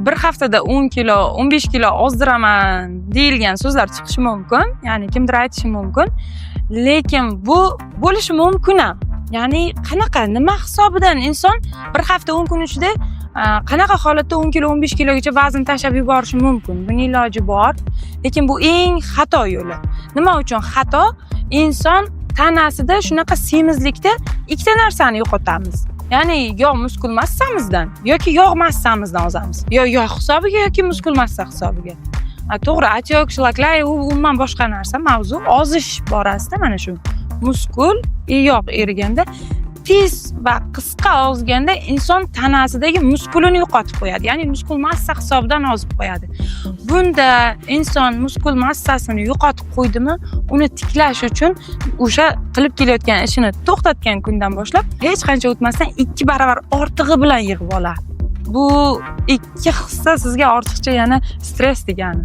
bir haftada 10 kilo, 15 kilo ozdiraman deyilgan so'zlar chiqishi mumkin. Ya'ni kimdir aytishi mumkin. Lekin bu bo'lishi mumkin ham. Ya'ni qanaqa, nima hisobidan inson bir hafta 10 kun ichida qanaqa holatda 10 kilo, 15 kilogacha vazn tashlab yuborishi mumkin? Buning iloji bor. Lekin bu eng xato yo'li. Nima uchun xato? Inson tanasida shunaqa semizlikda ikkita narsani yo'qotamiz. Ya'ni yo muskul massamizdan yoki yog' massamizdan ozamiz. Yo yog' hisobiga yoki muskul massa hisobiga. To'g'ri, atiyok, shlaklar u umuman boshqa narsa. Mavzu ozish borasida mana shu muskul, yog' eriganda tez va qisqa ozganda inson tanasidagi muskulini yo'qotib qo'yadi. Ya'ni muskul massa hisobidan ozib qo'yadi. Bunda inson muskul massasini yo'qotib qo'ydimi, uni tiklash uchun o'sha qilib kelayotgan ishini to'xtatgan kundan boshlab hech qancha o'tmasdan 2 baravar ortig'i bilan yig'ib oladi. Bu ikki hissa sizga ortiqcha yana stress degani.